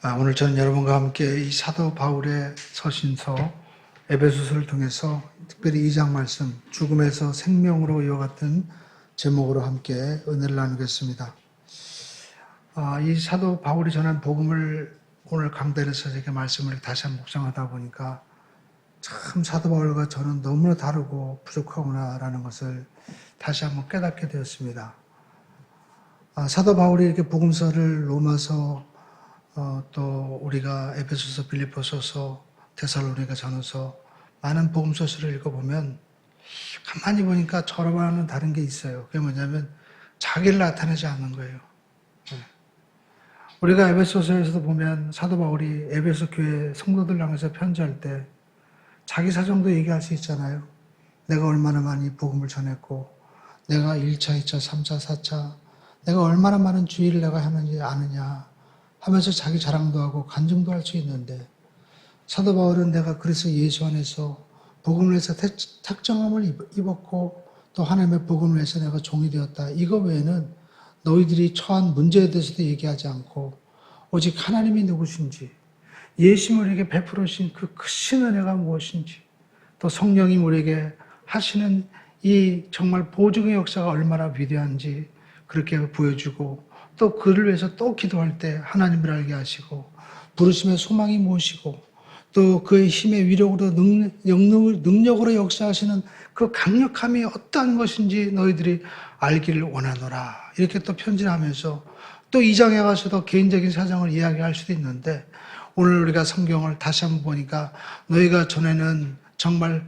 오늘 저는 여러분과 함께 이 사도 바울의 서신서 에베소서를 통해서 특별히 2장 말씀 죽음에서 생명으로 이어갔던 제목으로 함께 은혜를 나누겠습니다. 이 사도 바울이 전한 복음을 오늘 강단에서 이렇게 말씀을 다시 한번 묵상하다 보니까 참 사도 바울과 저는 너무나 다르고 부족하구나라는 것을 다시 한번 깨닫게 되었습니다. 사도 바울이 이렇게 복음서를 로마서 또 우리가 에베소서, 빌립보서서, 데살로니가 전후서 많은 복음서를 읽어보면 가만히 보니까 저와는 다른 게 있어요. 그게 뭐냐면 자기를 나타내지 않는 거예요. 우리가 에베소서에서도 보면 사도 바울이 에베소 교회 성도들 향해서 편지할 때 자기 사정도 얘기할 수 있잖아요. 내가 얼마나 많이 복음을 전했고 내가 1차, 2차, 3차, 4차 내가 얼마나 많은 주의를 내가 하는지 아느냐 하면서 자기 자랑도 하고 간증도 할 수 있는데 사도 바울은 내가 그래서 예수 안에서 복음을 위해서 택정함을 입었고 또 하나님의 복음을 위해서 내가 종이 되었다. 이거 외에는 너희들이 처한 문제에 대해서도 얘기하지 않고 오직 하나님이 누구신지 예수님이 우리에게 베풀으신 그 크신 은혜가 무엇인지 또 성령이 우리에게 하시는 이 정말 보증의 역사가 얼마나 위대한지 그렇게 보여주고 또 그를 위해서 또 기도할 때 하나님을 알게 하시고 부르심의 소망이 무엇이고 또 그의 힘의 위력으로 능력으로 역사하시는 그 강력함이 어떠한 것인지 너희들이 알기를 원하노라. 이렇게 또 편지를 하면서 또 2장에 가서도 개인적인 사정을 이야기할 수도 있는데 오늘 우리가 성경을 다시 한번 보니까 너희가 전에는 정말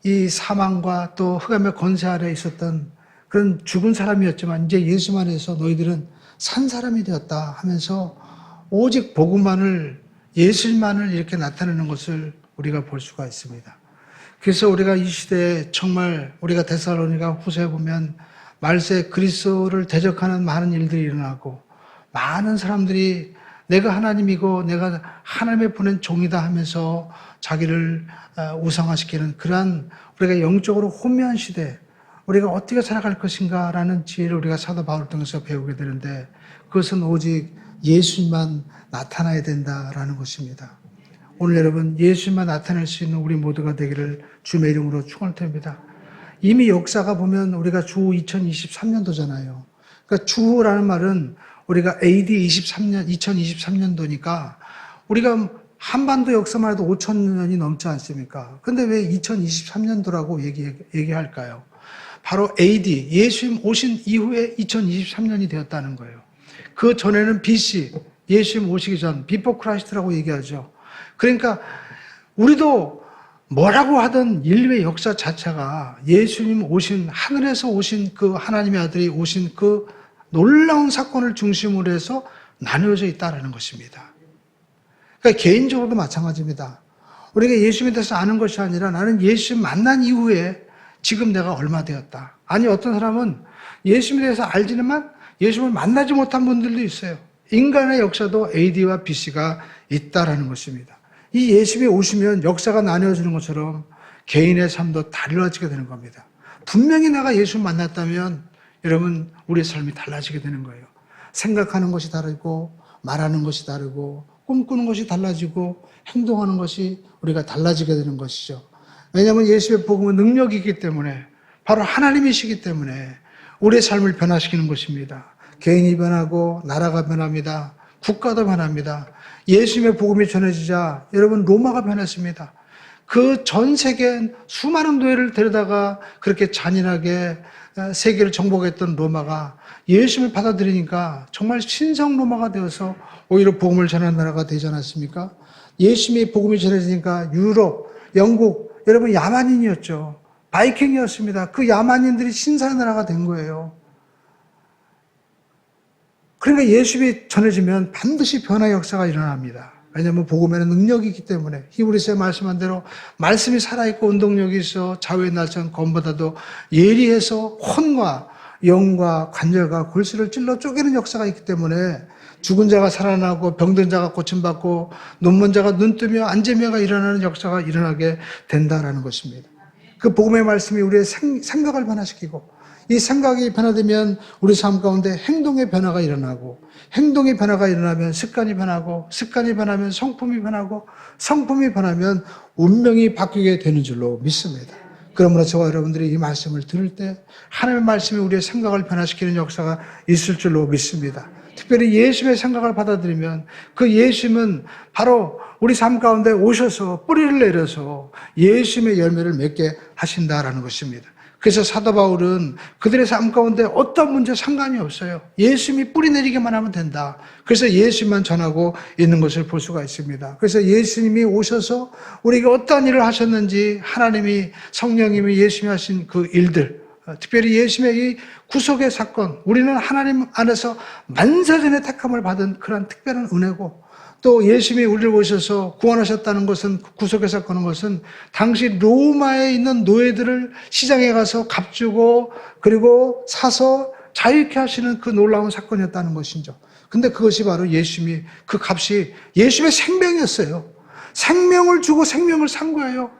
이 사망과 또 흑암의 권세 아래에 있었던 그런 죽은 사람이었지만 이제 예수만 해서 너희들은 산 사람이 되었다 하면서 오직 복음만을 예수만을 이렇게 나타내는 것을 우리가 볼 수가 있습니다. 그래서 우리가 이 시대에 정말 우리가 데살로니가 후서에 보면 말세 그리스도를 대적하는 많은 일들이 일어나고 많은 사람들이 내가 하나님이고 내가 하나님의 보낸 종이다 하면서 자기를 우상화시키는 그러한 우리가 영적으로 혼미한 시대 우리가 어떻게 살아갈 것인가 라는 지혜를 우리가 사도 바울을 통해서 배우게 되는데 그것은 오직 예수님만 나타나야 된다라는 것입니다. 오늘 여러분 예수님만 나타낼 수 있는 우리 모두가 되기를 주의 이름으로 축원드립니다. 이미 역사가 보면 우리가 주 2023년도잖아요. 그러니까 주라는 말은 우리가 AD 2023년도니까 우리가 한반도 역사만 해도 5,000년이 넘지 않습니까? 근데 왜 2023년도라고 얘기할까요? 바로 AD, 예수님 오신 이후에 2023년이 되었다는 거예요. 그 전에는 BC, 예수님 오시기 전, 비포 크라이스트라고 얘기하죠. 그러니까 우리도 뭐라고 하던 인류의 역사 자체가 예수님 오신, 하늘에서 오신 그 하나님의 아들이 오신 그 놀라운 사건을 중심으로 해서 나누어져 있다는 것입니다. 그러니까 개인적으로도 마찬가지입니다. 우리가 예수님에 대해서 아는 것이 아니라 나는 예수님 만난 이후에 지금 내가 얼마 되었다. 아니 어떤 사람은 예수님에 대해서 알지만 예수님을 만나지 못한 분들도 있어요. 인간의 역사도 AD와 BC가 있다라는 것입니다. 이 예수님이 오시면 역사가 나뉘어지는 것처럼 개인의 삶도 달라지게 되는 겁니다. 분명히 내가 예수를 만났다면 여러분 우리의 삶이 달라지게 되는 거예요. 생각하는 것이 다르고 말하는 것이 다르고 꿈꾸는 것이 달라지고 행동하는 것이 우리가 달라지게 되는 것이죠. 왜냐하면 예수의 복음은 능력이 있기 때문에 바로 하나님이시기 때문에 우리의 삶을 변화시키는 것입니다. 개인이 변하고 나라가 변합니다. 국가도 변합니다. 예수님의 복음이 전해지자 여러분 로마가 변했습니다. 그 전 세계 수많은 노예를 데려다가 그렇게 잔인하게 세계를 정복했던 로마가 예수님을 받아들이니까 정말 신성 로마가 되어서 오히려 복음을 전하는 나라가 되지 않았습니까? 예수님의 복음이 전해지니까 유럽, 영국 여러분 야만인이었죠. 바이킹이었습니다. 그 야만인들이 신사의 나라가 된 거예요. 그러니까 예수님이 전해지면 반드시 변화의 역사가 일어납니다. 왜냐하면 복음에는 능력이 있기 때문에 히브리서에 말씀한 대로 말씀이 살아있고 운동력이 있어 좌우의 날선 검보다도 예리해서 혼과 영과 관절과 골수를 찔러 쪼개는 역사가 있기 때문에 죽은 자가 살아나고 병든 자가 고침받고 눈먼 자가 눈뜨며 안재며가 일어나는 역사가 일어나게 된다라는 것입니다. 그 복음의 말씀이 우리의 생각을 변화시키고 이 생각이 변화되면 우리 삶 가운데 행동의 변화가 일어나고, 행동의 변화가 일어나면 습관이 변하고, 습관이 변하면 성품이 변하고, 성품이 변하면 운명이 바뀌게 되는 줄로 믿습니다. 그러므로 저와 여러분들이 이 말씀을 들을 때 하나님의 말씀이 우리의 생각을 변화시키는 역사가 있을 줄로 믿습니다. 특별히 예수님의 생각을 받아들이면 그 예수님은 바로 우리 삶 가운데 오셔서 뿌리를 내려서 예수님의 열매를 맺게 하신다라는 것입니다. 그래서 사도 바울은 그들의 삶 가운데 어떤 문제 상관이 없어요. 예수님이 뿌리 내리기만 하면 된다. 그래서 예수님만 전하고 있는 것을 볼 수가 있습니다. 그래서 예수님이 오셔서 우리가 어떠한 일을 하셨는지 하나님이 성령님이 예수님이 하신 그 일들, 특별히 예수님의 이 구속의 사건, 우리는 하나님 안에서 만사전의 택함을 받은 그런 특별한 은혜고, 또 예수님이 우리를 오셔서 구원하셨다는 것은, 구속의 사건은 것은 당시 로마에 있는 노예들을 시장에 가서 값주고 그리고 사서 자유케 하시는 그 놀라운 사건이었다는 것이죠. 근데 그것이 바로 예수님이, 그 값이 예수님의 생명이었어요. 생명을 주고 생명을 산 거예요.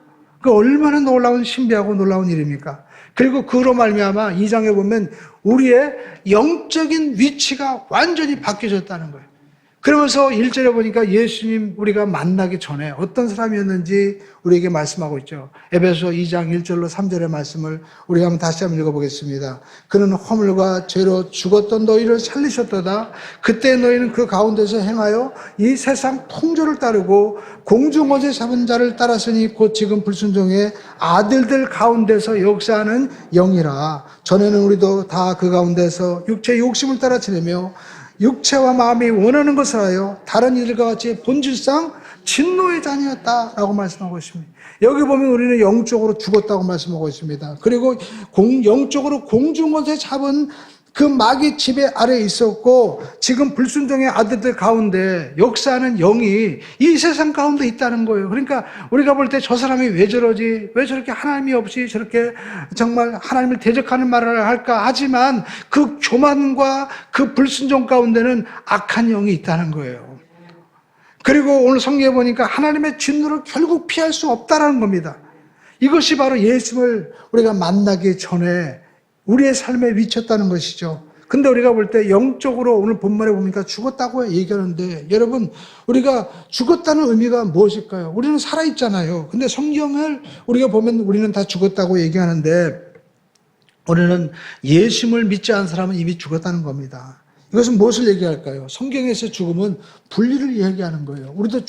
그 얼마나 놀라운 신비하고 놀라운 일입니까? 그리고 그로 말미암아 2장에 보면 우리의 영적인 위치가 완전히 바뀌어졌다는 거예요. 그러면서 1절에 보니까 예수님 우리가 만나기 전에 어떤 사람이었는지 우리에게 말씀하고 있죠. 에베소 2장 1절로 3절의 말씀을 우리가 한번 다시 한번 읽어보겠습니다. 그는 허물과 죄로 죽었던 너희를 살리셨도다. 그때 너희는 그 가운데서 행하여 이 세상 통조를 따르고 공중어제 잡은 자를 따랐으니 곧 지금 불순종의 아들들 가운데서 역사하는 영이라. 전에는 우리도 다 그 가운데서 육체의 욕심을 따라 지내며 육체와 마음이 원하는 것을 하여 다른 이들과 같이 본질상 진노의 자녀였다라고 말씀하고 있습니다. 여기 보면 우리는 영적으로 죽었다고 말씀하고 있습니다. 그리고 영적으로 공중것에 잡은 그 마귀 지배 아래에 있었고, 지금 불순종의 아들들 가운데 역사하는 영이 이 세상 가운데 있다는 거예요. 그러니까 우리가 볼 때 저 사람이 왜 저러지? 왜 저렇게 하나님이 없이 저렇게 정말 하나님을 대적하는 말을 할까? 하지만 그 교만과 그 불순종 가운데는 악한 영이 있다는 거예요. 그리고 오늘 성경에 보니까 하나님의 진노를 결국 피할 수 없다는 겁니다. 이것이 바로 예수님을 우리가 만나기 전에 우리의 삶에 미쳤다는 것이죠. 근데 우리가 볼 때 영적으로 오늘 본문에 보니까 죽었다고 얘기하는데, 여러분, 우리가 죽었다는 의미가 무엇일까요? 우리는 살아있잖아요. 근데 성경을 우리가 보면 우리는 다 죽었다고 얘기하는데, 우리는 예수님을 믿지 않은 사람은 이미 죽었다는 겁니다. 이것은 무엇을 얘기할까요? 성경에서 죽음은 분리를 얘기하는 거예요. 우리도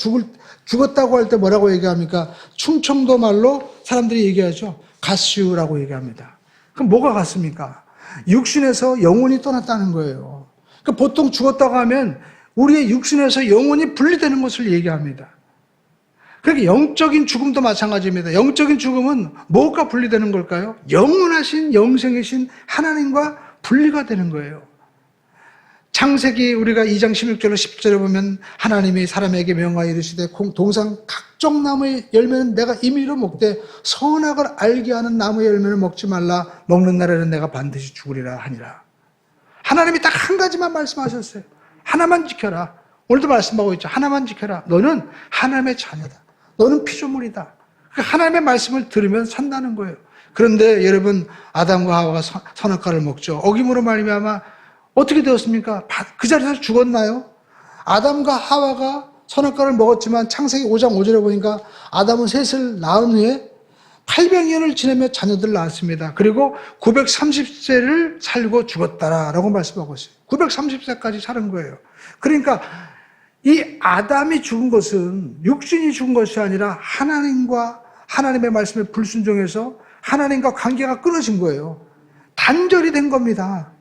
죽었다고 할 때 뭐라고 얘기합니까? 충청도 말로 사람들이 얘기하죠. 가시우라고 얘기합니다. 그럼 뭐가 같습니까? 육신에서 영혼이 떠났다는 거예요. 그러니까 보통 죽었다고 하면 우리의 육신에서 영혼이 분리되는 것을 얘기합니다. 그러니까 영적인 죽음도 마찬가지입니다. 영적인 죽음은 뭐가 분리되는 걸까요? 영원하신 영생이신 하나님과 분리가 되는 거예요. 창세기 우리가 2장 16절로 10절에 보면 하나님이 사람에게 명하여 이르시되 동산 각종 나무의 열매는 내가 임의로 먹되 선악을 알게 하는 나무의 열매를 먹지 말라. 먹는 날에는 내가 반드시 죽으리라 하니라. 하나님이 딱 한 가지만 말씀하셨어요. 하나만 지켜라. 오늘도 말씀하고 있죠. 하나만 지켜라. 너는 하나님의 자녀다. 너는 피조물이다. 하나님의 말씀을 들으면 산다는 거예요. 그런데 여러분, 아담과 하와가 선악과를 먹죠. 어김으로 말미암아 어떻게 되었습니까? 그 자리에서 죽었나요? 아담과 하와가 선악과를 먹었지만 창세기 5장 5절에 보니까 아담은 셋을 낳은 후에 800년을 지내며 자녀들을 낳았습니다. 그리고 930세를 살고 죽었다라고 말씀하고 있어요. 930세까지 사는 거예요. 그러니까 이 아담이 죽은 것은 육신이 죽은 것이 아니라 하나님과 하나님의 말씀에 불순종해서 하나님과 관계가 끊어진 거예요. 단절이 된 겁니다.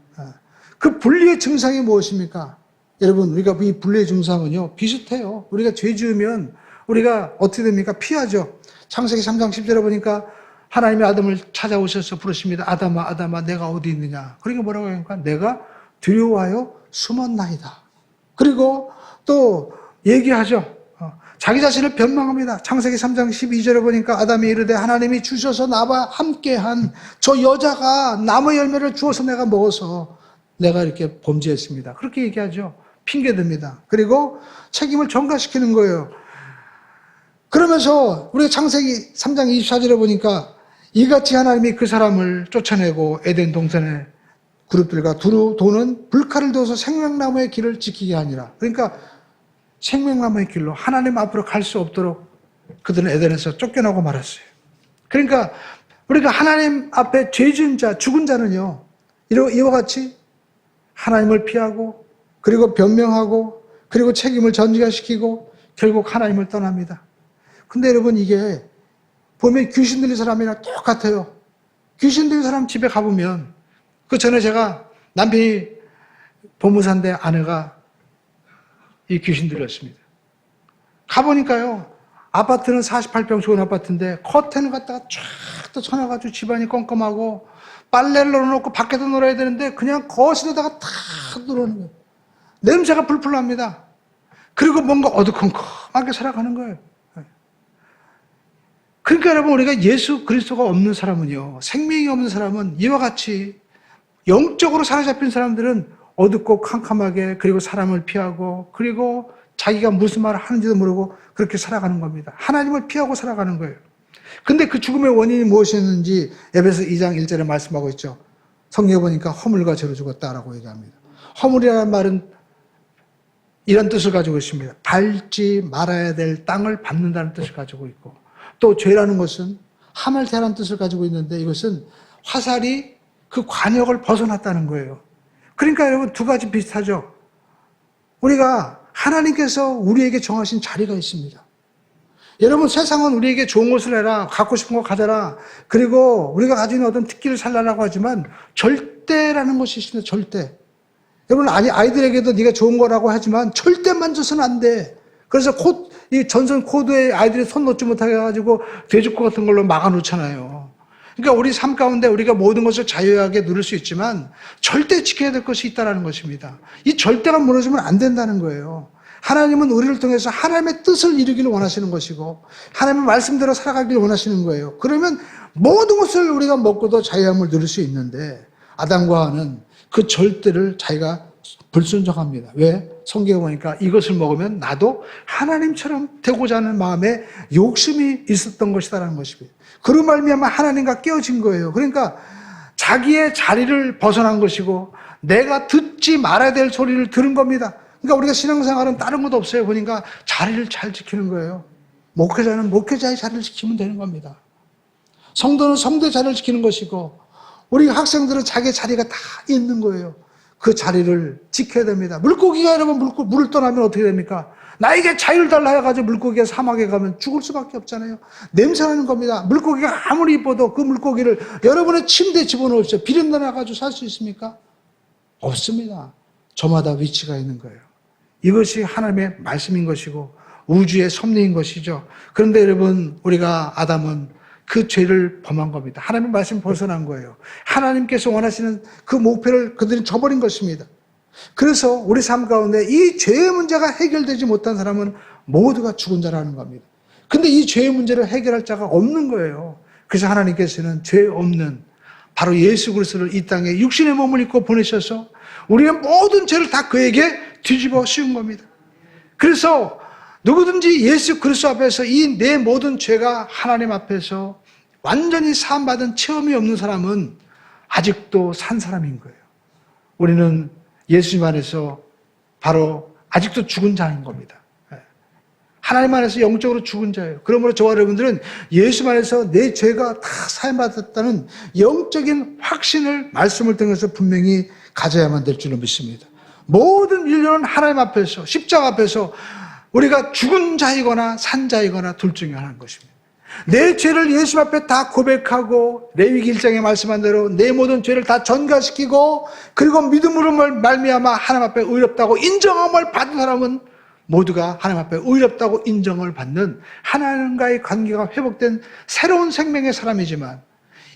그 분리의 증상이 무엇입니까? 여러분, 우리가 이 분리의 증상은요, 비슷해요. 우리가 죄 지으면 우리가 어떻게 됩니까? 피하죠. 창세기 3장 10절에 보니까 하나님이 아담을 찾아오셔서 부르십니다. 아담아, 아담아, 내가 어디 있느냐? 그러니까 뭐라고 합니까? 내가 두려워하여 숨었나이다. 그리고 또 얘기하죠. 자기 자신을 변망합니다. 창세기 3장 12절에 보니까 아담이 이르되 하나님이 주셔서 나와 함께한 저 여자가 나무 열매를 주어서 내가 먹어서 내가 이렇게 범죄했습니다. 그렇게 얘기하죠. 핑계듭니다. 그리고 책임을 전가시키는 거예요. 그러면서 우리가 창세기 3장 24절에 보니까 이같이 하나님이 그 사람을 쫓아내고 에덴 동산의 그룹들과 두루 도는 불칼을 두어서 생명나무의 길을 지키게 하니라. 그러니까 생명나무의 길로 하나님 앞으로 갈 수 없도록 그들은 에덴에서 쫓겨나고 말았어요. 그러니까 우리가 하나님 앞에 죄 지은 자, 죽은 자는요, 이와 같이 하나님을 피하고 그리고 변명하고 그리고 책임을 전가시키고 결국 하나님을 떠납니다. 근데 여러분, 이게 보면 귀신 들린 사람이랑 똑같아요. 귀신 들린 사람 집에 가보면, 그 전에 제가 남편이 법무사인데 아내가 이 귀신 들렸습니다. 가보니까요, 아파트는 48평 좋은 아파트인데 커튼을 갖다가 쫙 또 쳐놔가지고 집안이 껌껌하고 빨래를 널어놓고 밖에서 놀아야 되는데 그냥 거실에다가 탁 놀아놓는 거예요. 냄새가 풀풀 납니다. 그리고 뭔가 어두컴컴하게 살아가는 거예요. 그러니까 여러분, 우리가 예수 그리스도가 없는 사람은요, 생명이 없는 사람은 이와 같이 영적으로 사로잡힌 사람들은 어둡고 캄캄하게, 그리고 사람을 피하고, 그리고 자기가 무슨 말을 하는지도 모르고 그렇게 살아가는 겁니다. 하나님을 피하고 살아가는 거예요. 근데 그 죽음의 원인이 무엇이었는지 에베소 2장 1절에 말씀하고 있죠. 성경에 보니까 허물과 죄로 죽었다라고 얘기합니다. 허물이라는 말은 이런 뜻을 가지고 있습니다. 밟지 말아야 될 땅을 밟는다는 뜻을 가지고 있고, 또 죄라는 것은 하멜테라는 뜻을 가지고 있는데, 이것은 화살이 그 관역을 벗어났다는 거예요. 그러니까 여러분, 두 가지 비슷하죠. 우리가 하나님께서 우리에게 정하신 자리가 있습니다. 여러분, 세상은 우리에게 좋은 것을 해라, 갖고 싶은 거 가져라, 그리고 우리가 가지고 있는 어떤 특기를 살라라고 하지만 절대라는 것이 있습니다. 절대. 여러분, 아이들에게도 네가 좋은 거라고 하지만 절대 만져서는 안 돼. 그래서 이 전선 코드에 아이들이 손 놓지 못하게 해가지고 돼지코 같은 걸로 막아놓잖아요. 그러니까 우리 삶 가운데 우리가 모든 것을 자유하게 누릴 수 있지만 절대 지켜야 될 것이 있다는 것입니다. 이 절대가 무너지면 안 된다는 거예요. 하나님은 우리를 통해서 하나님의 뜻을 이루기를 원하시는 것이고 하나님의 말씀대로 살아가기를 원하시는 거예요. 그러면 모든 것을 우리가 먹고도 자유함을 누릴 수 있는데, 아담과 하와는 그 절대를 자기가 불순종합니다. 왜? 성경에 보니까 이것을 먹으면 나도 하나님처럼 되고자 하는 마음에 욕심이 있었던 것이다라는 것입니다. 그로 말미암아 하나님과 깨어진 거예요. 그러니까 자기의 자리를 벗어난 것이고 내가 듣지 말아야 될 소리를 들은 겁니다. 그러니까 우리가 신앙생활은 다른 것도 없어요. 보니까 자리를 잘 지키는 거예요. 목회자는 목회자의 자리를 지키면 되는 겁니다. 성도는 성도의 자리를 지키는 것이고, 우리 학생들은 자기의 자리가 다 있는 거예요. 그 자리를 지켜야 됩니다. 물고기가 여러분 물을 떠나면 어떻게 됩니까? 나에게 자유를 달라 해가지고 물고기가 사막에 가면 죽을 수밖에 없잖아요. 냄새나는 겁니다. 물고기가 아무리 이뻐도 그 물고기를 여러분의 침대에 집어넣으십시오. 비린내 나가지고 살 수 있습니까? 없습니다. 저마다 위치가 있는 거예요. 이것이 하나님의 말씀인 것이고 우주의 섭리인 것이죠. 그런데 여러분, 우리가 아담은 그 죄를 범한 겁니다. 하나님의 말씀 벗어난 거예요. 하나님께서 원하시는 그 목표를 그들이 저버린 것입니다. 그래서 우리 삶 가운데 이 죄의 문제가 해결되지 못한 사람은 모두가 죽은 자라는 겁니다. 근데 이 죄의 문제를 해결할 자가 없는 거예요. 그래서 하나님께서는 죄 없는 바로 예수 그리스도를 이 땅에 육신의 몸을 입고 보내셔서 우리의 모든 죄를 다 그에게 뒤집어 씌운 겁니다. 그래서 누구든지 예수 그리스도 앞에서 이 내 모든 죄가 하나님 앞에서 완전히 사함받은 체험이 없는 사람은 아직도 산 사람인 거예요. 우리는 예수님 안에서 바로 아직도 죽은 자인 겁니다. 하나님 안에서 영적으로 죽은 자예요. 그러므로 저와 여러분들은 예수 안에서 내 죄가 다 사함받았다는 영적인 확신을 말씀을 통해서 분명히 가져야만 될 줄로 믿습니다. 모든 인류는 하나님 앞에서, 십자가 앞에서 우리가 죽은 자이거나 산 자이거나 둘 중에 하나인 것입니다. 내 죄를 예수 앞에 다 고백하고 레위기 1장에 말씀한 대로 내 모든 죄를 다 전가시키고 그리고 믿음으로 말미암아 하나님 앞에 의롭다고 인정함을 받은 사람은 모두가 하나님 앞에 의롭다고 인정을 받는 하나님과의 관계가 회복된 새로운 생명의 사람이지만,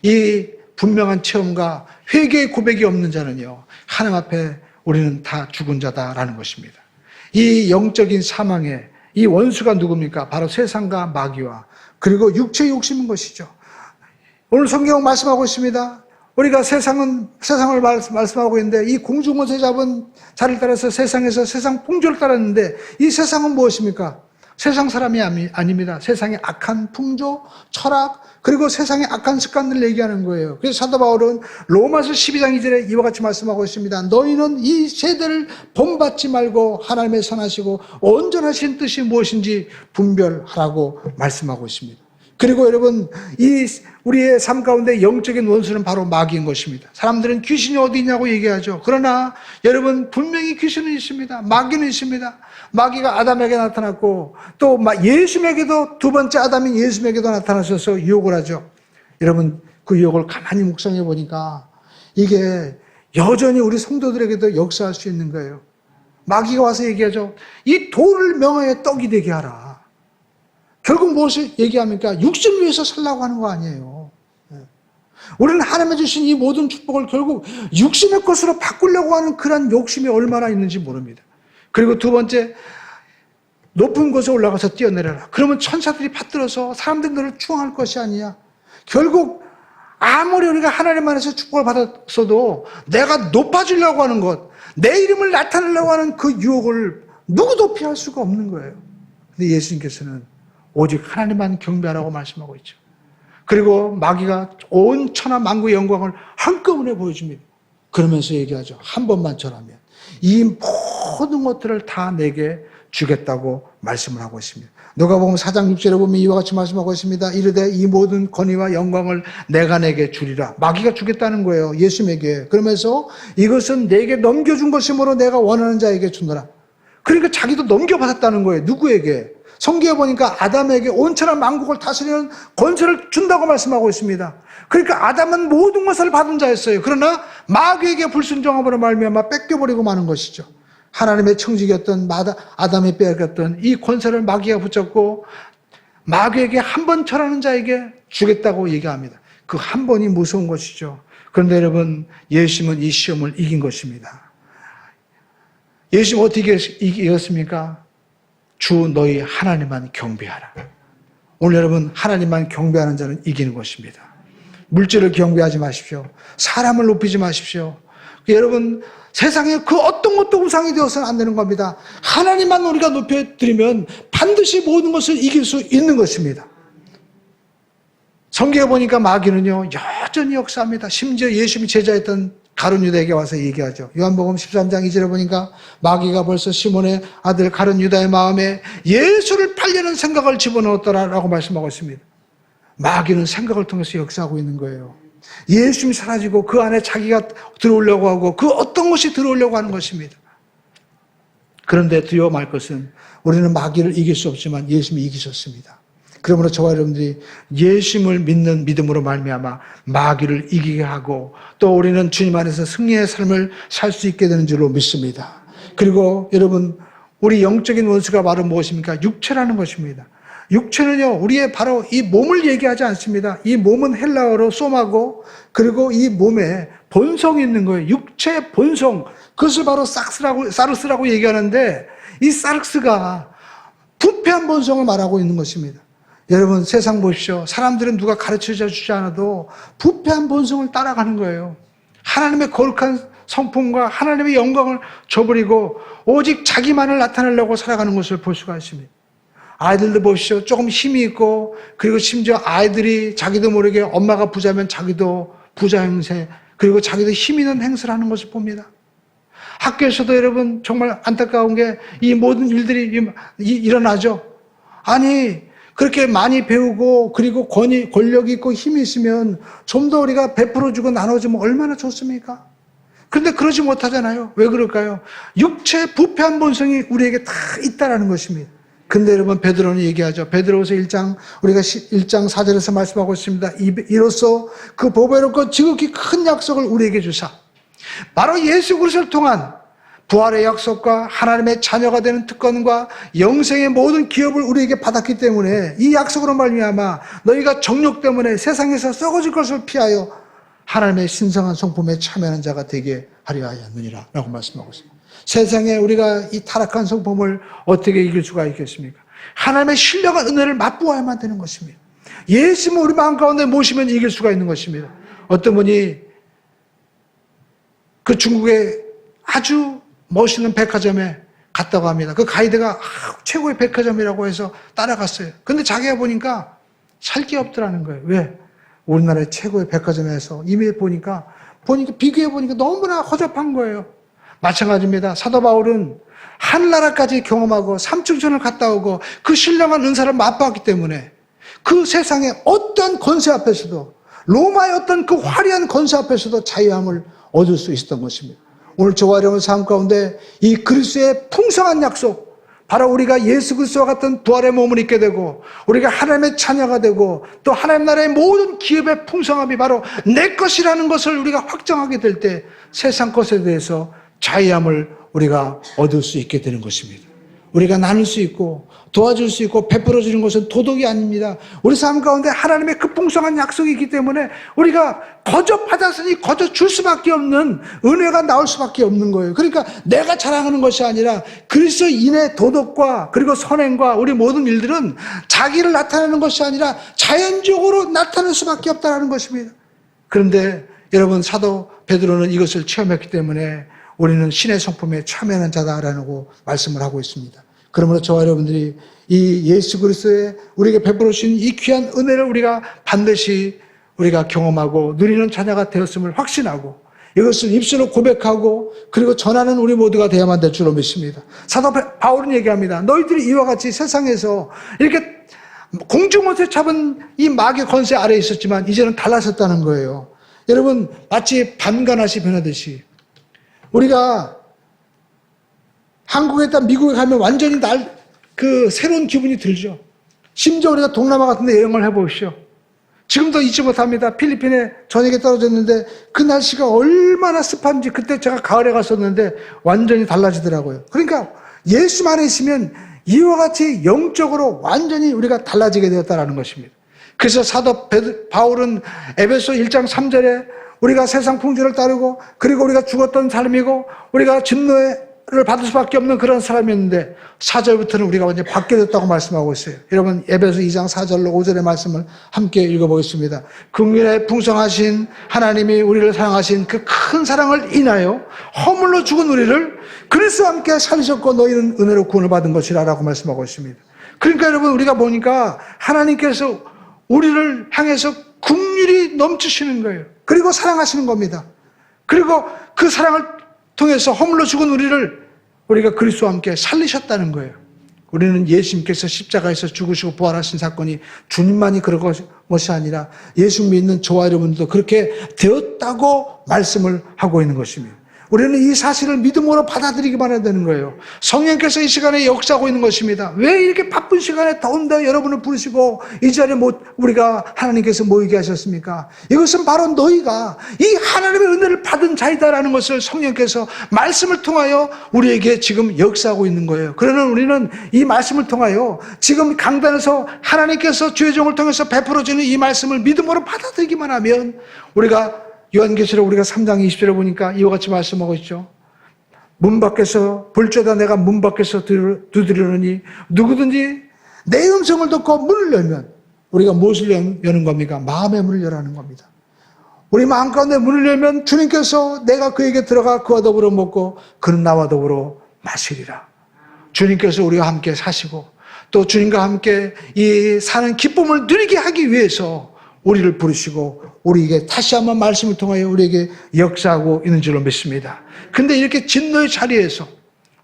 이 분명한 체험과 회개의 고백이 없는 자는요, 하나님 앞에 우리는 다 죽은 자다라는 것입니다. 이 영적인 사망의 이 원수가 누굽니까? 바로 세상과 마귀와 그리고 육체의 욕심인 것이죠. 오늘 성경은 말씀하고 있습니다. 우리가 세상을 말씀하고 있는데, 이 공중원세 잡은 자를 따라서 세상에서 세상 풍조를 따랐는데, 이 세상은 무엇입니까? 세상 사람이 아닙니다. 세상의 악한 풍조, 철학, 그리고 세상의 악한 습관들을 얘기하는 거예요. 그래서 사도 바울은 로마서 12장 2절에 이와 같이 말씀하고 있습니다. 너희는 이 세대를 본받지 말고 하나님의 선하시고 온전하신 뜻이 무엇인지 분별하라고 말씀하고 있습니다. 그리고 여러분, 우리의 삶 가운데 영적인 원수는 바로 마귀인 것입니다. 사람들은 귀신이 어디 있냐고 얘기하죠. 그러나 여러분, 분명히 귀신은 있습니다. 마귀는 있습니다. 마귀가 아담에게 나타났고 또 예수에게도, 두 번째 아담인 예수에게도 나타나셔서 유혹을 하죠. 여러분, 그 유혹을 가만히 묵상해 보니까 이게 여전히 우리 성도들에게도 역사할 수 있는 거예요. 마귀가 와서 얘기하죠. 이 돌을 명하여 떡이 되게 하라. 결국 무엇을 얘기합니까? 육신을 위해서 살라고 하는 거 아니에요. 우리는 하나님이 주신 이 모든 축복을 결국 육신의 것으로 바꾸려고 하는 그런 욕심이 얼마나 있는지 모릅니다. 그리고 두 번째, 높은 곳에 올라가서 뛰어내려라. 그러면 천사들이 받들어서 사람들이 너를 추앙할 것이 아니야. 결국 아무리 우리가 하나님 안에서 축복을 받았어도 내가 높아지려고 하는 것, 내 이름을 나타내려고 하는 그 유혹을 누구도 피할 수가 없는 거예요. 근데 예수님께서는 오직 하나님만 경배하라고 말씀하고 있죠. 그리고 마귀가 온 천하 만국의 영광을 한꺼번에 보여줍니다. 그러면서 얘기하죠. 한 번만 전하면 이 모든 것들을 다 내게 주겠다고 말씀을 하고 있습니다. 누가복음 4장 6절에 보면 이와 같이 말씀하고 있습니다. 이르되 이 모든 권위와 영광을 내가 내게 주리라. 마귀가 주겠다는 거예요. 예수님에게. 그러면서 이것은 내게 넘겨준 것이므로 내가 원하는 자에게 주노라. 그러니까 자기도 넘겨받았다는 거예요. 누구에게? 성경에 보니까 아담에게 온천한 만국을 다스리는 권세를 준다고 말씀하고 있습니다. 그러니까 아담은 모든 것을 받은 자였어요. 그러나 마귀에게 불순종함으로 말미암아 뺏겨버리고 마는 것이죠. 하나님의 청직이었던 아담이 빼앗겼던 이 권세를 마귀가 붙잡고 마귀에게 한 번 절하는 자에게 주겠다고 얘기합니다. 그 한 번이 무서운 것이죠. 그런데 여러분, 예수님은 이 시험을 이긴 것입니다. 예수님 어떻게 이겼습니까? 주 너희 하나님만 경배하라. 오늘 여러분, 하나님만 경배하는 자는 이기는 것입니다. 물질을 경배하지 마십시오. 사람을 높이지 마십시오. 여러분, 세상에 그 어떤 것도 우상이 되어서는 안 되는 겁니다. 하나님만 우리가 높여드리면 반드시 모든 것을 이길 수 있는 것입니다. 성경에 보니까 마귀는요, 여전히 역사합니다. 심지어 예수님이 제자였던 가룟 유다에게 와서 얘기하죠. 요한복음 13장 2절에 보니까 마귀가 벌써 시몬의 아들 가룟 유다의 마음에 예수를 팔려는 생각을 집어넣었더라라고 말씀하고 있습니다. 마귀는 생각을 통해서 역사하고 있는 거예요. 예수님이 사라지고 그 안에 자기가 들어오려고 하고 그 어떤 것이 들어오려고 하는 것입니다. 그런데 두려워 말 것은 우리는 마귀를 이길 수 없지만 예수님이 이기셨습니다. 그러므로 저와 여러분들이 예수님을 믿는 믿음으로 말미암아 마귀를 이기게 하고 또 우리는 주님 안에서 승리의 삶을 살 수 있게 되는 줄로 믿습니다. 그리고 여러분, 우리 영적인 원수가 바로 무엇입니까? 육체라는 것입니다. 육체는요, 우리의 바로 이 몸을 얘기하지 않습니다. 이 몸은 헬라어로 소마고, 그리고 이 몸에 본성이 있는 거예요. 육체의 본성, 그것을 바로 사르스라고 얘기하는데, 이 사르스가 부패한 본성을 말하고 있는 것입니다. 여러분, 세상 보십시오. 사람들은 누가 가르쳐 주지 않아도 부패한 본성을 따라가는 거예요. 하나님의 거룩한 성품과 하나님의 영광을 저버리고 오직 자기만을 나타내려고 살아가는 것을 볼 수가 있습니다. 아이들도 보십시오. 조금 힘이 있고, 그리고 심지어 아이들이 자기도 모르게 엄마가 부자면 자기도 부자 행세, 그리고 자기도 힘 있는 행세를 하는 것을 봅니다. 학교에서도 여러분, 정말 안타까운 게 이 모든 일들이 일어나죠. 아니, 그렇게 많이 배우고 그리고 권력이 있고 힘이 있으면 좀 더 우리가 베풀어주고 나눠주면 얼마나 좋습니까? 그런데 그러지 못하잖아요. 왜 그럴까요? 육체의 부패한 본성이 우리에게 다 있다라는 것입니다. 근데 여러분, 베드로는 얘기하죠. 베드로후서 1장, 우리가 1장 4절에서 말씀하고 있습니다. 이로써 그 보배롭고 지극히 큰 약속을 우리에게 주사, 바로 예수 그리스도를 통한 부활의 약속과 하나님의 자녀가 되는 특권과 영생의 모든 기업을 우리에게 받았기 때문에 이 약속으로 말미암아 너희가 정욕 때문에 세상에서 썩어질 것을 피하여 하나님의 신성한 성품에 참여하는 자가 되게 하려 하였느니라 라고 말씀하고 있습니다. 세상에 우리가 이 타락한 성품을 어떻게 이길 수가 있겠습니까? 하나님의 신령한 은혜를 맛보아야만 되는 것입니다. 예수님을 우리 마음 가운데 모시면 이길 수가 있는 것입니다. 어떤 분이 그 중국의 아주 멋있는 백화점에 갔다고 합니다. 그 가이드가 최고의 백화점이라고 해서 따라갔어요. 근데 자기가 보니까 살 게 없더라는 거예요. 왜? 우리나라의 최고의 백화점에서 이미 보니까 비교해 보니까 너무나 허접한 거예요. 마찬가지입니다. 사도 바울은 하늘나라까지 경험하고 삼층천을 갔다 오고 그 신령한 은사를 맛봤기 때문에 그 세상의 어떤 권세 앞에서도, 로마의 어떤 그 화려한 권세 앞에서도 자유함을 얻을 수 있었던 것입니다. 오늘 저와 여러분 삶 가운데 이 그리스도의 풍성한 약속, 바로 우리가 예수 그리스도와 같은 부활의 몸을 입게 되고 우리가 하나님의 자녀가 되고 또 하나님 나라의 모든 기업의 풍성함이 바로 내 것이라는 것을 우리가 확정하게 될 때 세상 것에 대해서 자유함을 우리가 얻을 수 있게 되는 것입니다. 우리가 나눌 수 있고 도와줄 수 있고 베풀어 주는 것은 도덕이 아닙니다. 우리 삶 가운데 하나님의 그 풍성한 약속이 있기 때문에 우리가 거저 받았으니 거저 줄 수밖에 없는 은혜가 나올 수밖에 없는 거예요. 그러니까 내가 자랑하는 것이 아니라 그리스도인의 도덕과 그리고 선행과 우리 모든 일들은 자기를 나타내는 것이 아니라 자연적으로 나타날 수밖에 없다는 것입니다. 그런데 여러분, 사도 베드로는 이것을 체험했기 때문에 우리는 신의 성품에 참여하는 자다라고 말씀을 하고 있습니다. 그러므로 저와 여러분들이 이 예수 그리스도의 우리에게 베풀어 주신 이 귀한 은혜를 우리가 반드시 우리가 경험하고 누리는 자녀가 되었음을 확신하고 이것을 입술로 고백하고 그리고 전하는 우리 모두가 되어야만 될 줄로 믿습니다. 사도 바울은 얘기합니다. 너희들이 이와 같이 세상에서 이렇게 공중못에 잡은 이 마귀의 권세 아래에 있었지만 이제는 달라졌다는 거예요. 여러분, 마치 밤낮이 변하듯이 우리가 한국에 있다 미국에 가면 완전히 새로운 기분이 들죠. 심지어 우리가 동남아 같은 데 여행을 해보십시오. 지금도 잊지 못합니다. 필리핀에 저녁에 떨어졌는데 그 날씨가 얼마나 습한지, 그때 제가 가을에 갔었는데 완전히 달라지더라고요. 그러니까 예수만 있으면 이와 같이 영적으로 완전히 우리가 달라지게 되었다는 것입니다. 그래서 사도 바울은 에베소 1장 3절에 우리가 세상 풍조를 따르고 그리고 우리가 죽었던 삶이고 우리가 진노를 받을 수밖에 없는 그런 사람이었는데 4절부터는 우리가 완전히 바뀌어졌다고 말씀하고 있어요. 여러분, 에베소 2장 4절로 5절의 말씀을 함께 읽어보겠습니다. 긍휼에 풍성하신 하나님이 우리를 사랑하신 그 큰 사랑을 인하여 허물로 죽은 우리를 그리스도와 함께 살리셨고 너희는 은혜로 구원을 받은 것이라 라고 말씀하고 있습니다. 그러니까 여러분, 우리가 보니까 하나님께서 우리를 향해서 긍휼이 넘치시는 거예요. 그리고 사랑하시는 겁니다. 그리고 그 사랑을 통해서 허물로 죽은 우리가 그리스도와 함께 살리셨다는 거예요. 우리는 예수님께서 십자가에서 죽으시고 부활하신 사건이 주님만이 그런 것이 아니라 예수 믿는 저와 여러분도 그렇게 되었다고 말씀을 하고 있는 것입니다. 우리는 이 사실을 믿음으로 받아들이기만 해야 되는 거예요. 성령께서 이 시간에 역사하고 있는 것입니다. 왜 이렇게 바쁜 시간에 더운데 여러분을 부르시고 이 자리에 우리가 하나님께서 모이게 하셨습니까? 이것은 바로 너희가 이 하나님의 은혜를 받은 자이다라는 것을 성령께서 말씀을 통하여 우리에게 지금 역사하고 있는 거예요. 그러나 우리는 이 말씀을 통하여 지금 강단에서 하나님께서 주의 종을 통해서 베풀어주는 이 말씀을 믿음으로 받아들이기만 하면 우리가 요한계시록 우리가 3장 20절에 보니까 이와 같이 말씀하고 있죠. 문 밖에서 볼지어다 내가 문 밖에서 두드리노니 누구든지 내 음성을 듣고 문을 열면 우리가 무엇을 여는 겁니까? 마음의 문을 여라는 겁니다. 우리 마음 가운데 문을 열면 주님께서 내가 그에게 들어가 그와 더불어 먹고 그는 나와 더불어 마시리라. 주님께서 우리와 함께 사시고 또 주님과 함께 이 사는 기쁨을 누리게 하기 위해서 우리를 부르시고 우리에게 다시 한번 말씀을 통하여 우리에게 역사하고 있는 줄로 믿습니다. 근데 이렇게 진노의 자리에서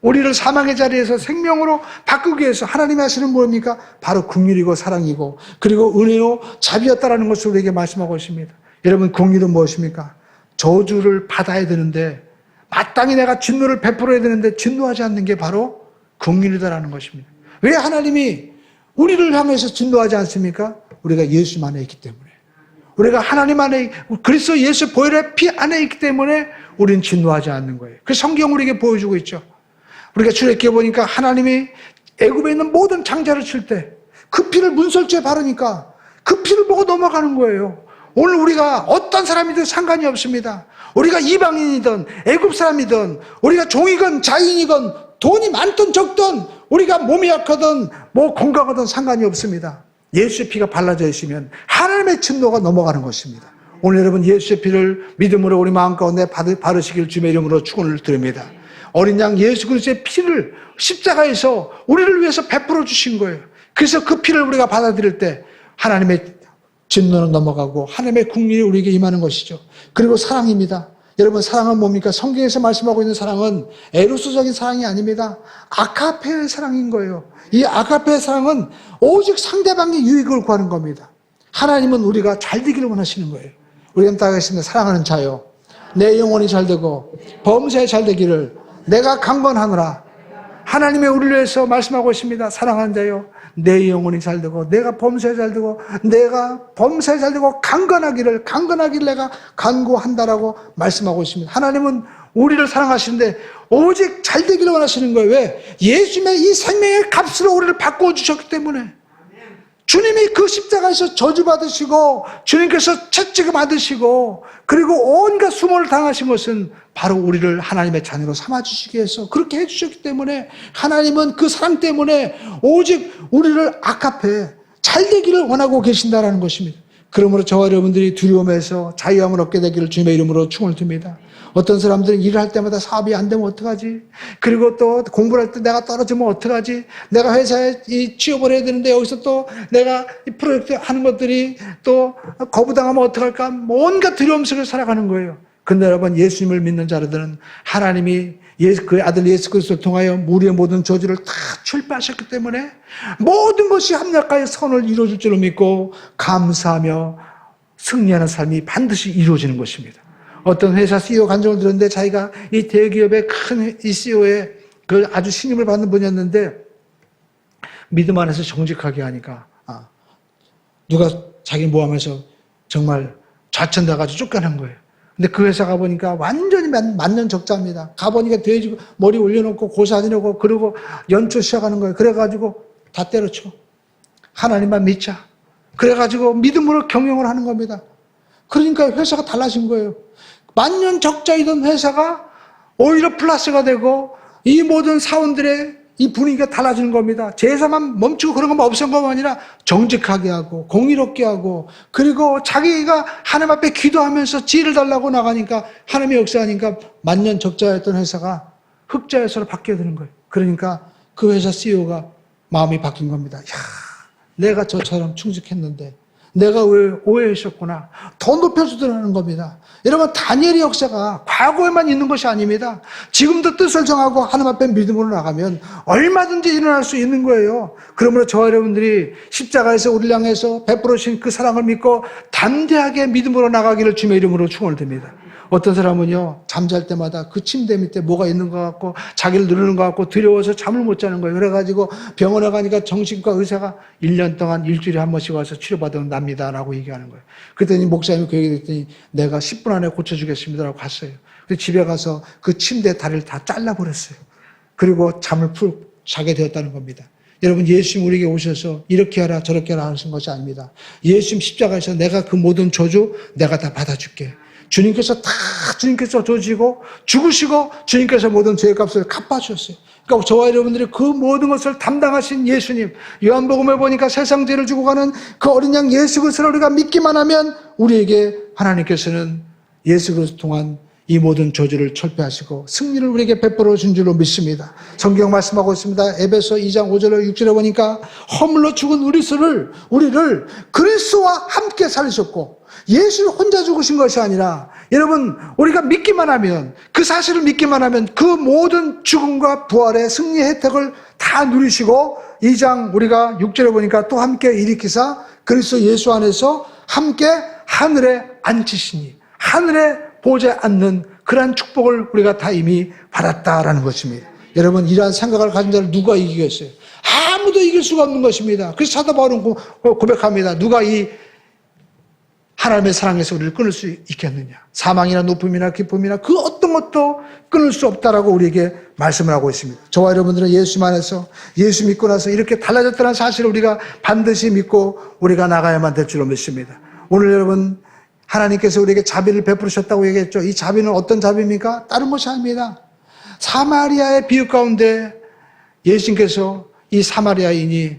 우리를 사망의 자리에서 생명으로 바꾸기 위해서 하나님이 하시는 뭡니까? 바로 긍휼이고 사랑이고 그리고 은혜요 자비였다라는 것을 우리에게 말씀하고 있습니다. 여러분, 긍휼은 무엇입니까? 저주를 받아야 되는데 마땅히 내가 진노를 베풀어야 되는데 진노하지 않는 게 바로 긍휼이다라는 것입니다. 왜 하나님이 우리를 향해서 진노하지 않습니까? 우리가 예수 안에 있기 때문에. 우리가 하나님 안에, 그리스도 예수 보혈의 피 안에 있기 때문에 우리는 진노하지 않는 거예요. 그 성경 우리에게 보여주고 있죠. 우리가 출애굽기에 보니까 하나님이 애굽에 있는 모든 장자를 칠 때 그 피를 문설주에 바르니까 그 피를 보고 넘어가는 거예요. 오늘 우리가 어떤 사람이든 상관이 없습니다. 우리가 이방인이든 애굽 사람이든 우리가 종이건 자인이건 돈이 많든 적든 우리가 몸이 약하든 건강하든 상관이 없습니다. 예수의 피가 발라져 있으면 하나님의 진노가 넘어가는 것입니다. 오늘 여러분 예수의 피를 믿음으로 우리 마음 가운데 바르시길 주님의 이름으로 축원을 드립니다. 어린 양 예수 그리스도의 피를 십자가에서 우리를 위해서 베풀어 주신 거예요. 그래서 그 피를 우리가 받아들일 때 하나님의 진노는 넘어가고 하나님의 국률이 우리에게 임하는 것이죠. 그리고 사랑입니다. 여러분, 사랑은 뭡니까? 성경에서 말씀하고 있는 사랑은 에로스적인 사랑이 아닙니다. 아가페의 사랑인 거예요. 이 아가페의 사랑은 오직 상대방의 유익을 구하는 겁니다. 하나님은 우리가 잘 되기를 원하시는 거예요. 우리가 따르겠습니다. 사랑하는 자요, 내 영혼이 잘 되고 범사에 잘 되기를 내가 강건하노라. 하나님의 우리를 위해서 말씀하고 있습니다. 사랑하는 자요, 내 영혼이 잘 되고 내가 범사에 잘 되고 내가 범사에 잘 되고 강건하기를 내가 간구한다라고 말씀하고 있습니다. 하나님은 우리를 사랑하시는데 오직 잘 되기를 원하시는 거예요. 왜? 예수님의 이 생명의 값으로 우리를 바꾸어 주셨기 때문에. 주님이 그 십자가에서 저주받으시고 주님께서 채찍을 받으시고 그리고 온갖 수모를 당하신 것은 바로 우리를 하나님의 자녀로 삼아주시기 위해서 그렇게 해주셨기 때문에 하나님은 그 사랑 때문에 오직 우리를 아카페 잘 되기를 원하고 계신다라는 것입니다. 그러므로 저와 여러분들이 두려움에서 자유함을 얻게 되기를 주님의 이름으로 축원을 드립니다. 어떤 사람들은 일을 할 때마다 사업이 안 되면 어떡하지? 그리고 또 공부를 할 때 내가 떨어지면 어떡하지? 내가 회사에 취업을 해야 되는데 여기서 또 내가 이 프로젝트 하는 것들이 또 거부당하면 어떡할까? 온갖 두려움 속에 살아가는 거예요. 근데 여러분, 예수님을 믿는 자들은 하나님이 그의 아들 예수 그리스도를 통하여 우리의 모든 저주를 다 철폐하셨기 때문에 모든 것이 합력하여 선을 이루어줄 줄로 믿고 감사하며 승리하는 삶이 반드시 이루어지는 것입니다. 어떤 회사 CEO 간증을 들었는데 자기가 이 대기업의 큰 이 CEO의 그 아주 신임을 받는 분이었는데 믿음 안에서 정직하게 하니까 누가 자기 모함해서 정말 좌천돼가지고 쫓겨난 거예요. 근데 그 회사 가보니까 완전히 만년 적자입니다. 가보니까 돼지 머리 올려놓고 고사지려고 그러고 연초 시작하는 거예요. 그래가지고 다 때려쳐. 하나님만 믿자. 그래가지고 믿음으로 경영을 하는 겁니다. 그러니까 회사가 달라진 거예요. 만년 적자이던 회사가 오히려 플러스가 되고 이 모든 사원들의 이 분위기가 달라지는 겁니다. 제사만 멈추고 그런 것만 없앤 것만 아니라 정직하게 하고 공의롭게 하고 그리고 자기가 하나님 앞에 기도하면서 지혜를 달라고 나가니까 하나님의 역사하니까 만년 적자였던 회사가 흑자 회사로 바뀌어야 되는 거예요. 그러니까 그 회사 CEO가 마음이 바뀐 겁니다. 야, 내가 저처럼 충직했는데 내가 왜 오해했었구나. 더 높여주더라는 겁니다. 여러분, 다니엘의 역사가 과거에만 있는 것이 아닙니다. 지금도 뜻을 정하고 하나님 앞에 믿음으로 나가면 얼마든지 일어날 수 있는 거예요. 그러므로 저와 여러분들이 십자가에서 우리를 향해서 베풀어 주신 그 사랑을 믿고 담대하게 믿음으로 나가기를 주님의 이름으로 축원을 드립니다. 어떤 사람은요, 잠잘 때마다 그 침대 밑에 뭐가 있는 것 같고 자기를 누르는 것 같고 두려워서 잠을 못 자는 거예요. 그래가지고 병원에 가니까 정신과 의사가 1년 동안 일주일에 한 번씩 와서 치료받으면 납니다 라고 얘기하는 거예요. 그랬더니 목사님이 그 얘기 했더니 내가 10분 안에 고쳐주겠습니다 라고 갔어요. 그래서 집에 가서 그 침대 다리를 다 잘라버렸어요. 그리고 잠을 자게 되었다는 겁니다. 여러분, 예수님 우리에게 오셔서 이렇게 하라 저렇게 하라 하신 것이 아닙니다. 예수님 십자가에서 내가 그 모든 저주 내가 다 받아줄게. 주님께서 조지고 죽으시고 주님께서 모든 죄의 값을 갚아주셨어요. 그러니까 저와 여러분들이 그 모든 것을 담당하신 예수님, 요한복음에 보니까 세상 죄를 주고 가는 그 어린 양 예수 그리스도를 우리가 믿기만 하면 우리에게 하나님께서는 예수 그리스도 통한 이 모든 저주를 철폐하시고 승리를 우리에게 베풀어 준 줄로 믿습니다. 성경 말씀하고 있습니다. 에베소 2장 5절로 6절에 보니까 허물로 죽은 우리를 그리스도와 함께 살리셨고 예수를 혼자 죽으신 것이 아니라 여러분, 우리가 믿기만 하면, 그 사실을 믿기만 하면 그 모든 죽음과 부활의 승리의 혜택을 다 누리시고 2장 우리가 6절에 보니까 또 함께 일으키사 그리스도 예수 안에서 함께 하늘에 앉히시니 하늘에 보좌에 앉는 그러한 축복을 우리가 다 이미 받았다라는 것입니다. 여러분, 이러한 생각을 가진 자를 누가 이기겠어요? 아무도 이길 수가 없는 것입니다. 그래서 사도 바울은 고백합니다. 누가 이 하나님의 사랑에서 우리를 끊을 수 있겠느냐? 사망이나 높음이나 기쁨이나 그 어떤 것도 끊을 수 없다라고 우리에게 말씀을 하고 있습니다. 저와 여러분들은 예수 안에서 예수 믿고 나서 이렇게 달라졌다는 사실을 우리가 반드시 믿고 우리가 나가야만 될 줄로 믿습니다. 오늘 여러분, 하나님께서 우리에게 자비를 베푸셨다고 얘기했죠. 이 자비는 어떤 자비입니까? 다른 것이 아닙니다. 사마리아의 비유 가운데 예수님께서 이 사마리아인이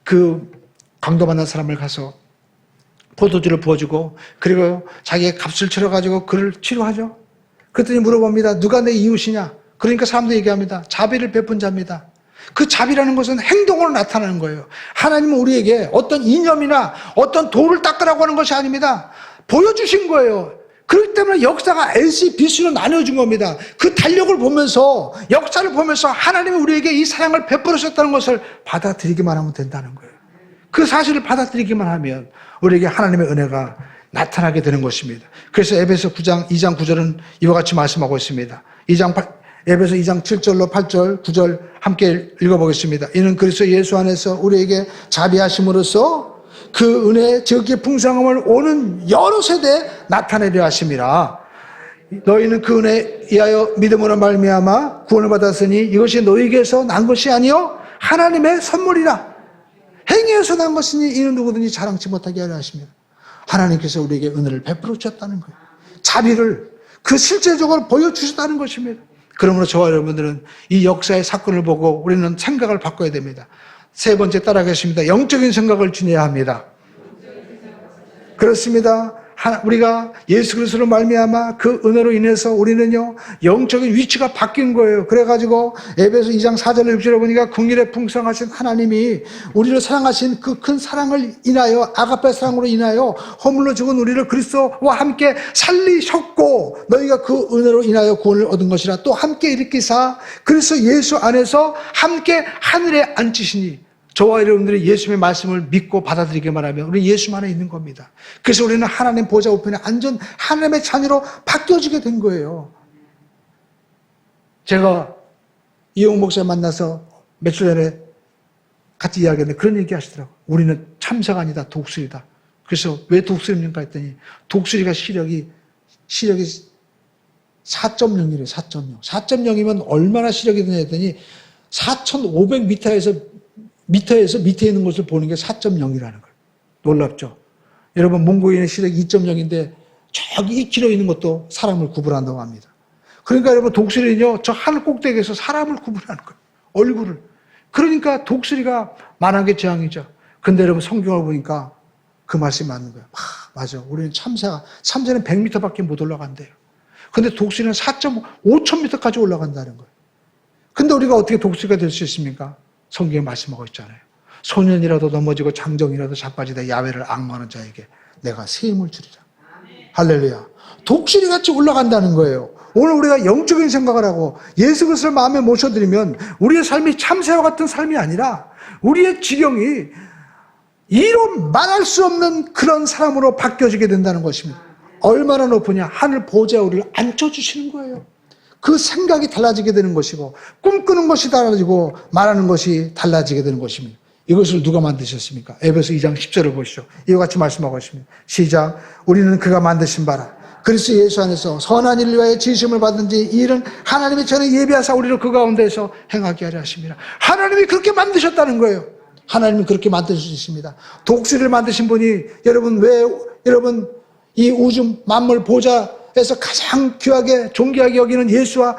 그 강도받는 사람을 가서 포도주를 부어주고 그리고 자기의 값을 치러가지고 그를 치료하죠. 그랬더니 물어봅니다. 누가 내 이웃이냐? 그러니까 사람들이 얘기합니다. 자비를 베푼 자입니다. 그 자비라는 것은 행동으로 나타나는 거예요. 하나님은 우리에게 어떤 이념이나 어떤 도를 닦으라고 하는 것이 아닙니다. 보여주신 거예요. 그렇기 때문에 역사가 LC, BC로 나뉘어진 겁니다. 그 달력을 보면서, 역사를 보면서 하나님이 우리에게 이 사랑을 베풀으셨다는 것을 받아들이기만 하면 된다는 거예요. 그 사실을 받아들이기만 하면 우리에게 하나님의 은혜가 나타나게 되는 것입니다. 그래서 에베소 9장 2장 9절은 이와 같이 말씀하고 있습니다. 에베소 2장 7절로 8절 9절 함께 읽어보겠습니다. 이는 그리스도 예수 안에서 우리에게 자비하심으로써 그 은혜의 지극히 풍성함을 오는 여러 세대에 나타내려 하심이라. 너희는 그 은혜에 의하여 믿음으로 말미암아 구원을 받았으니 이것이 너희에게서 난 것이 아니요 하나님의 선물이라. 행위에서 난 것이니 이는 누구든지 자랑치 못하게 하려 하십니다. 하나님께서 우리에게 은혜를 베풀어 주셨다는 거예요. 자비를 그 실제적으로 보여주셨다는 것입니다. 그러므로 저와 여러분들은 이 역사의 사건을 보고 우리는 생각을 바꿔야 됩니다. 세 번째 따라가겠습니다. 영적인 생각을 지녀야 합니다. 그렇습니다. 우리가 예수 그리스도로 말미암아 그 은혜로 인해서 우리는요 영적인 위치가 바뀐 거예요. 그래가지고 에베소 2장 4절 6절에 보니까 긍휼에 풍성하신 하나님이 우리를 사랑하신 그 큰 사랑을 인하여 아가페 사랑으로 인하여 허물로 죽은 우리를 그리스도와 함께 살리셨고 너희가 그 은혜로 인하여 구원을 얻은 것이라. 또 함께 일으키사 그리스도 예수 안에서 함께 하늘에 앉히시니. 저와 여러분들이 예수님의 말씀을 믿고 받아들이기만 하면 우리 예수 안에 있는 겁니다. 그래서 우리는 하나님 보좌 우편에 앉은 하나님의 자녀로 바뀌어지게 된 거예요. 제가 이용 목사 만나서 며칠 전에 같이 이야기했는데 그런 얘기 하시더라고요. 우리는 참새가 아니다, 독수리다. 그래서 왜 독수리입니까 했더니 독수리가 시력이 4.0이래요. 4.0. 4.0이면 얼마나 시력이 되냐 했더니 4,500m에서 밑에 있는 것을 보는 게 4.0이라는 거예요. 놀랍죠? 여러분, 몽고인의 시력이 2.0인데 저기 2km 있는 것도 사람을 구분한다고 합니다. 그러니까 여러분, 독수리는요, 저 하늘 꼭대기에서 사람을 구분하는 거예요. 얼굴을. 그러니까 독수리가 만악의 재앙이죠. 근데 여러분, 성경을 보니까 그 말씀이 맞는 거예요. 맞아. 우리는 참새는 100m밖에 못 올라간대요. 근데 독수리는 4.5천m까지 올라간다는 거예요. 근데 우리가 어떻게 독수리가 될 수 있습니까? 성경에 말씀하고 있잖아요. 소년이라도 넘어지고 장정이라도 자빠지다 야훼를 앙망하는 자에게 내가 새 힘을 주리라. 할렐루야. 독수리같이 올라간다는 거예요. 오늘 우리가 영적인 생각을 하고 예수 그리스도를 마음에 모셔드리면 우리의 삶이 참새와 같은 삶이 아니라 우리의 지경이 이로 말할 수 없는 그런 사람으로 바뀌어지게 된다는 것입니다. 얼마나 높으냐? 하늘 보좌에 우리를 앉혀주시는 거예요. 그 생각이 달라지게 되는 것이고 꿈꾸는 것이 달라지고 말하는 것이 달라지게 되는 것입니다. 이것을 누가 만드셨습니까? 에베소 2장 10절을 보시죠. 이와 같이 말씀하고 있습니다. 시작. 우리는 그가 만드신 바라 그리스도 예수 안에서 선한 일을 위하여 지으심을 받은 지 이 일은 하나님이 전에 예비하사 우리를 그 가운데에서 행하게 하려 하십니다. 하나님이 그렇게 만드셨다는 거예요. 하나님이 그렇게 만드셨습니다. 독수리를 만드신 분이 여러분 이 우주 만물 보좌에서 가장 귀하게 존귀하게 여기는 예수와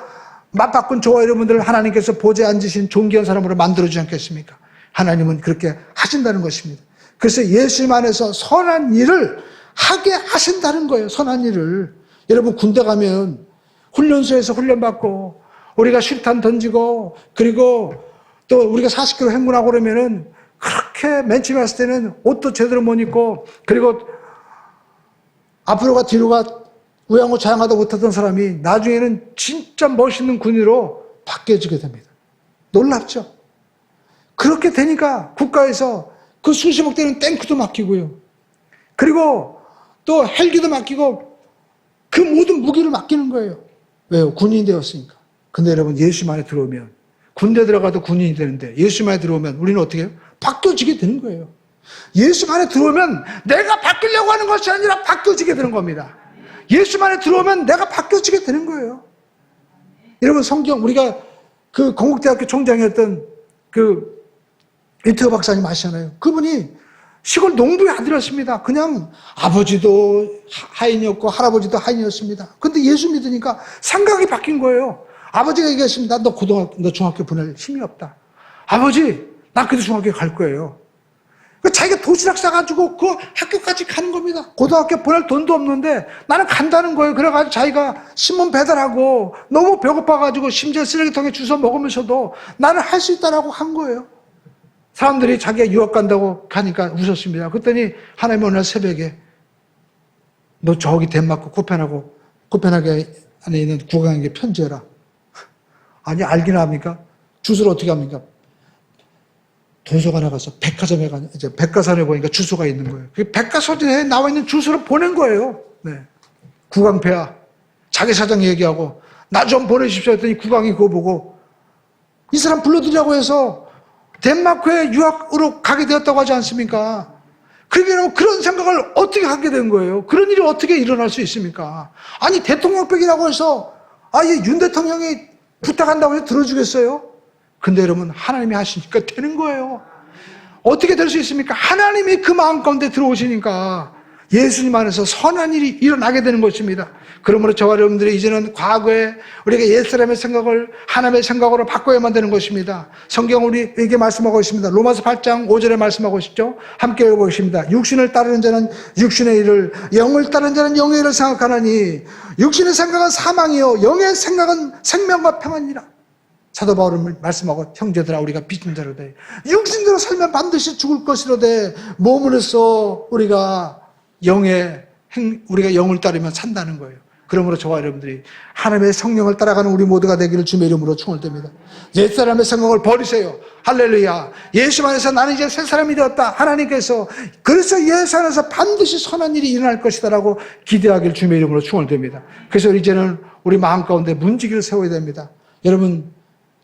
맞바꾼 저와 여러분들을 하나님께서 보좌에 앉으신 존귀한 사람으로 만들어주지 않겠습니까? 하나님은 그렇게 하신다는 것입니다. 그래서 예수님 안에서 선한 일을 하게 하신다는 거예요. 선한 일을. 여러분 군대 가면 훈련소에서 훈련받고 우리가 실탄 던지고 그리고 또 우리가 40km 행군하고 그러면은 그렇게 맨 처음에 왔을 때는 옷도 제대로 못 입고 그리고 앞으로가 뒤로가 우양호 좌양하다 못하던 사람이 나중에는 진짜 멋있는 군인으로 바뀌어지게 됩니다. 놀랍죠? 그렇게 되니까 국가에서 그 수십억 대는 탱크도 맡기고요. 그리고 또 헬기도 맡기고 그 모든 무기를 맡기는 거예요. 왜요? 군인이 되었으니까. 근데 여러분 예수님 안에 들어오면 군대 들어가도 군인이 되는데 예수님 안에 들어오면 우리는 어떻게 해요? 바뀌어지게 되는 거예요. 예수 안에 들어오면 내가 바뀌려고 하는 것이 아니라 바뀌어지게 되는 겁니다. 예수 안에 들어오면 내가 바뀌어지게 되는 거예요. 여러분 성경 우리가 그 건국대학교 총장이었던 그 이태호 박사님 아시잖아요. 그분이 시골 농부의 아들이었습니다. 그냥 아버지도 하인이었고 할아버지도 하인이었습니다. 근데 예수 믿으니까 생각이 바뀐 거예요. 아버지가 얘기했습니다. 너 중학교 보낼 힘이 없다. 아버지 나 그래도 중학교 갈 거예요. 자기가 도시락 싸가지고 그 학교까지 가는 겁니다. 고등학교 보낼 돈도 없는데 나는 간다는 거예요. 그래가지고 자기가 신문 배달하고 너무 배고파가지고 심지어 쓰레기통에 주워 먹으면서도 나는 할 수 있다라고 한 거예요. 사람들이 자기가 유학 간다고 가니까 웃었습니다. 그랬더니 하나님 어느 날 새벽에 너 저기 덴마크 코펜하게 안에 있는 국왕에게 편지해라. 아니 알기나 합니까? 주소를 어떻게 합니까? 도서관에 가서 이제 백과사전에 보니까 주소가 있는 거예요. 그 백과사전에 나와 있는 주소를 보낸 거예요. 네. 국왕폐하. 자기 사정 얘기하고 나 좀 보내십시오 했더니 국왕이 그거 보고 이 사람 불러들이라고 해서 덴마크에 유학으로 가게 되었다고 하지 않습니까? 그러게 그런 생각을 어떻게 하게 된 거예요? 그런 일이 어떻게 일어날 수 있습니까? 아니 대통령백이라고 해서 윤 대통령이 부탁한다고 해서 들어주겠어요? 근데 여러분 하나님이 하시니까 되는 거예요. 어떻게 될 수 있습니까? 하나님이 그 마음 가운데 들어오시니까 예수님 안에서 선한 일이 일어나게 되는 것입니다. 그러므로 저와 여러분들이 이제는 과거에 우리가 옛사람의 생각을 하나님의 생각으로 바꿔야만 되는 것입니다. 성경 우리에게 말씀하고 있습니다. 로마서 8장 5절에 말씀하고 있죠. 함께 읽어보겠습니다. 육신을 따르는 자는 육신의 일을, 영을 따르는 자는 영의 일을 생각하나니 육신의 생각은 사망이요 영의 생각은 생명과 평안이라. 사도 바울은 말씀하고 형제들아 우리가 빚진 자로되 육신대로 살면 반드시 죽을 것이로되 몸으로서 우리가 영을 따르면 산다는 거예요. 그러므로 저와 여러분들이 하나님의 성령을 따라가는 우리 모두가 되기를 주의 이름으로 축원드립니다. 옛사람의 생각을 버리세요. 할렐루야. 예수 안에서 나는 이제 새 사람이 되었다. 하나님께서 그래서 예수 안에서 반드시 선한 일이 일어날 것이다라고 기대하기를 주의 이름으로 축원드립니다. 그래서 이제는 우리 마음 가운데 문지기를 세워야 됩니다. 여러분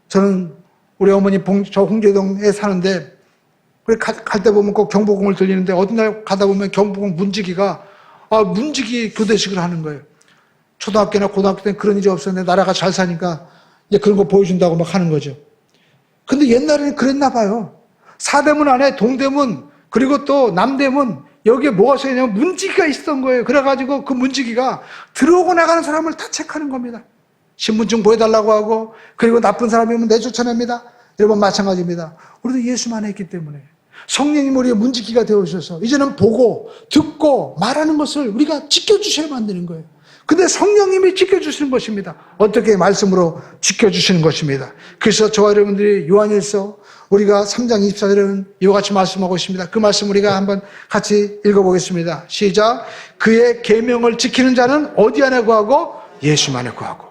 저는 우리 어머니 저 홍제동에 사는데 갈 때 보면 꼭 경복궁을 들리는데 어느 날 가다 보면 경복궁 문지기가 문지기 교대식을 하는 거예요. 초등학교나 고등학교 때는 그런 일이 없었는데 나라가 잘 사니까 이제 그런 거 보여준다고 막 하는 거죠. 근데 옛날에는 그랬나 봐요. 사대문 안에 동대문 그리고 또 남대문 여기에 뭐가 써 있냐면 문지기가 있었던 거예요. 그래가지고 그 문지기가 들어오고 나가는 사람을 다 체크하는 겁니다. 신분증 보여달라고 하고 그리고 나쁜 사람이면 내쫓아냅니다. 여러분 마찬가지입니다. 우리도 예수만 했기 때문에 성령님 우리의 문지기가 되어주셔서 이제는 보고 듣고 말하는 것을 우리가 지켜주셔야만 되는 거예요. 근데 성령님이 지켜주시는 것입니다. 어떻게 말씀으로 지켜주시는 것입니다. 그래서 저와 여러분들이 요한일서 우리가 3장 24절에는 이와 같이 말씀하고 있습니다. 그 말씀 우리가 한번 같이 읽어보겠습니다. 시작. 그의 계명을 지키는 자는 어디 안에 거하고 예수 안에 거하고.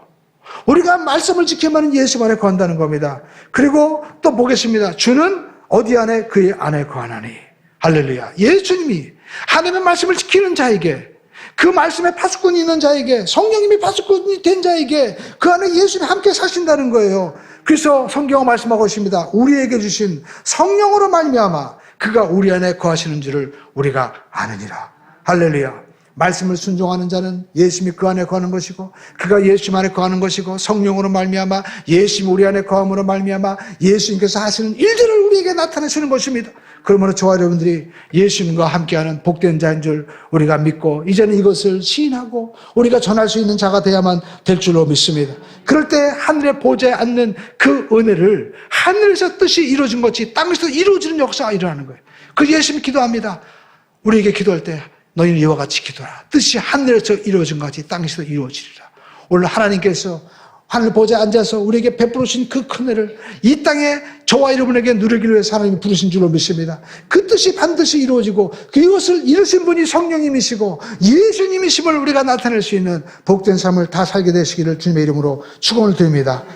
우리가 말씀을 지켜야만 예수 안에 거한다는 겁니다. 그리고 또 보겠습니다. 주는 어디 안에 그의 안에 거하나니. 할렐루야. 예수님이 하나님의 말씀을 지키는 자에게 그 말씀에 파수꾼이 있는 자에게 성령님이 파수꾼이 된 자에게 그 안에 예수님이 함께 사신다는 거예요. 그래서 성경은 말씀하고 있습니다. 우리에게 주신 성령으로 말미암아 그가 우리 안에 거하시는 줄을 우리가 아느니라. 할렐루야. 말씀을 순종하는 자는 예수님이 그 안에 거하는 것이고 그가 예수님 안에 거하는 것이고 성령으로 말미암아 예수님 우리 안에 거함으로 말미암아 예수님께서 하시는 일들을 우리에게 나타내시는 것입니다. 그러므로 저와 여러분들이 예수님과 함께하는 복된 자인 줄 우리가 믿고 이제는 이것을 시인하고 우리가 전할 수 있는 자가 되어야만 될 줄로 믿습니다. 그럴 때 하늘의 보좌에 앉는 그 은혜를 하늘에서 뜻이 이루어진 것이 땅에서 이루어지는 역사가 일어나는 거예요. 그 예수님이 기도합니다. 우리에게 기도할 때 너희는 이와 같이 기도하라. 뜻이 하늘에서 이루어진 것 같이 땅에서 이루어지리라. 오늘 하나님께서 하늘 보좌에 앉아서 우리에게 베풀으신 그 큰 은혜를 이 땅에 저와 여러분에게 누리기를 위해서 하나님이 부르신 줄로 믿습니다. 그 뜻이 반드시 이루어지고 그것을 이루신 분이 성령님이시고 예수님이심을 우리가 나타낼 수 있는 복된 삶을 다 살게 되시기를 주님의 이름으로 축원을 드립니다.